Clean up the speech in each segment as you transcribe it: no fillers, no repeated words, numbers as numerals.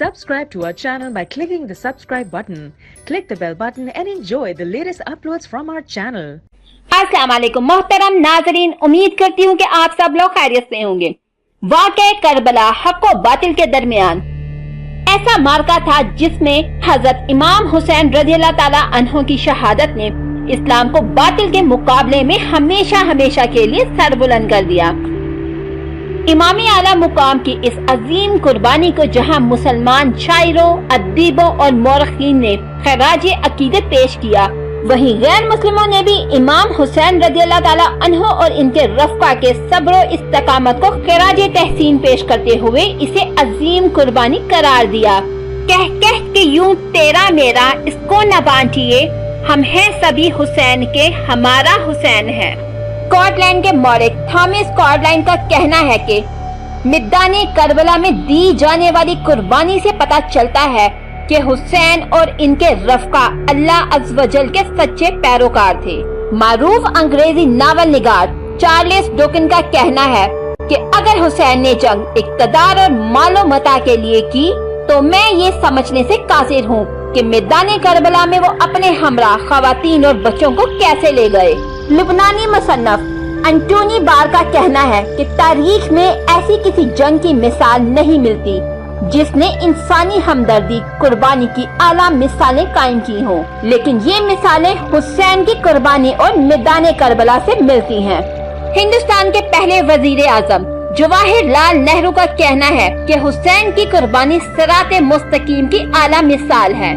Subscribe to our channel by clicking the subscribe button. Click the bell button and enjoy the latest uploads from our channel. अस्सलाम वालेकुम मोहतरम नाजरीन, उम्मीद करती हूँ कि आप सब लोग खैरियत से होंगे। वाक़या करबला हक व बातिल के दरमियान ऐसा मार्का था जिसमें हजरत इमाम हुसैन रज़ियल्लाहु ताला अन्हु की शहादत ने इस्लाम को बातिल के मुकाबले में हमेशा हमेशा के लिए सरबुलंद कर दिया। इमामी आला मुकाम की इस अजीम कुर्बानी को जहां मुसलमान शायरों, अदीबों और मौरखीन ने खराजे अकीदत पेश किया, वहीं गैर मुस्लिमों ने भी इमाम हुसैन रज़ियल्लाहु ताला अन्हु और इनके रफ़्क़ा के सब्र इस्तकामत को खराजे तहसीन पेश करते हुए इसे अजीम कुर्बानी करार दिया। कह कह के यूं तेरा मेरा इसको न बांटिए, हम हैं सभी हुसैन के, हमारा हुसैन है। स्कॉटलैंड के मौलिक थॉमस कॉर्डलाइन का कहना है कि मैदाने करबला में दी जाने वाली कुर्बानी से पता चलता है कि हुसैन और इनके रफ़्क़ा अल्लाह अज़्ज़ व जल के सच्चे पैरोकार थे। मारूफ अंग्रेजी नावल निगार चार्ल्स डिकेंस का कहना है कि अगर हुसैन ने जंग इक़्तिदार और मालो मता के लिए की तो मैं ये समझने से कासिर हूँ कि मैदाने करबला में वो अपने हमरा ख़वातीन और बच्चों को कैसे ले गए। लुबनानी मुसन्नफ एंटोनी बार का कहना है कि तारीख में ऐसी किसी जंग की मिसाल नहीं मिलती जिसने इंसानी हमदर्दी कुर्बानी की आला मिसालें कायम की हों, लेकिन ये मिसालें हुसैन की कुर्बानी और मैदाने करबला से मिलती हैं। हिंदुस्तान के पहले वजीर आजम जवाहरलाल नेहरू का कहना है कि हुसैन की कुर्बानी सिराते मुस्तकीम की आला मिसाल है।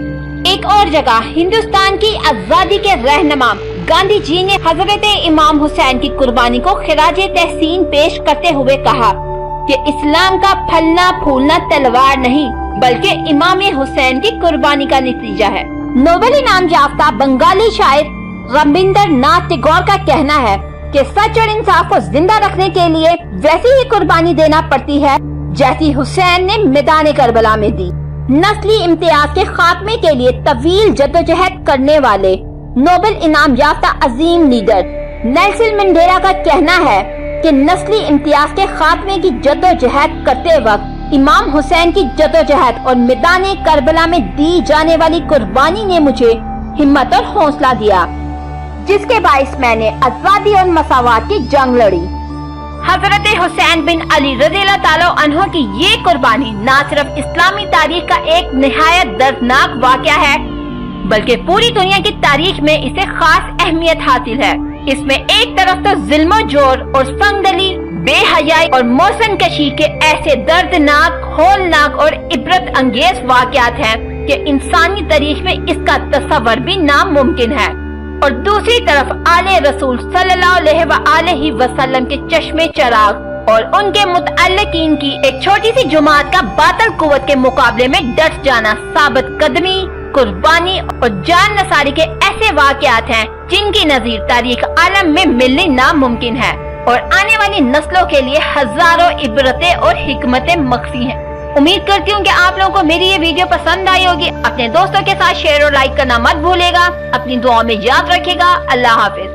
एक और जगह हिंदुस्तान की आजादी के रहनुमा गांधी जी ने हजरत इमाम हुसैन की कुर्बानी को खिराजे तहसीन पेश करते हुए कहा कि इस्लाम का फलना फूलना तलवार नहीं बल्कि इमाम हुसैन की कुर्बानी का नतीजा है। नोबेल इनाम याफ्ता बंगाली शायर रविंद्रनाथ टैगोर का कहना है कि सच और इंसाफ को जिंदा रखने के लिए वैसी ही कुर्बानी देना पड़ती है जैसी हुसैन ने मैदान करबला में दी। नस्ली इम्तियाज के खात्मे के लिए तवील जद्दोजहद करने वाले नोबेल इनाम याफ्ता अजीम लीडर नेल्सन मंडेला का कहना है कि नस्ली इम्तियाज के खात्मे की जद्दोजहद करते वक्त इमाम हुसैन की जद्दोजहद और मैदान करबला में दी जाने वाली कुर्बानी ने मुझे हिम्मत और हौसला दिया, जिसके बाइस मैंने आजादी और मसावात की जंग लड़ी। हजरत हुसैन बिन अली रज़ियल्लाहु ताला अन्हु की ये कुर्बानी न सिर्फ इस्लामी तारीख का एक निहायत दर्दनाक वाक़या है बल्कि पूरी दुनिया की तारीख में इसे खास अहमियत हासिल है। इसमें एक तरफ तो जुल्म जोर और संगदली, बेहयाई और मौसन कशी के ऐसे दर्दनाक, होलनाक और इबरत अंगेज वाक़यात हैं कि इंसानी तारीख में इसका तस्वर भी नामुमकिन है, और दूसरी तरफ आले रसूल सल्लल्लाहु अलैहि वसल्लम के चश्मे चराग और उनके मुतअल्लिकीन की एक छोटी सी जमात का बातिल कुव्वत के मुकाबले में डट जाना, साबित कदमी, कुर्बानी और जान नसारी के ऐसे वाक़यात हैं जिनकी नज़ीर तारीख आलम में मिलनी नामुमकिन है और आने वाली नस्लों के लिए हजारों इबरतें और हिकमतें मख्फी हैं। उम्मीद करती हूँ कि आप लोगों को मेरी ये वीडियो पसंद आई होगी। अपने दोस्तों के साथ शेयर और लाइक करना मत भूलेगा। अपनी दुआओं में याद रखिएगा। अल्लाह हाफिज।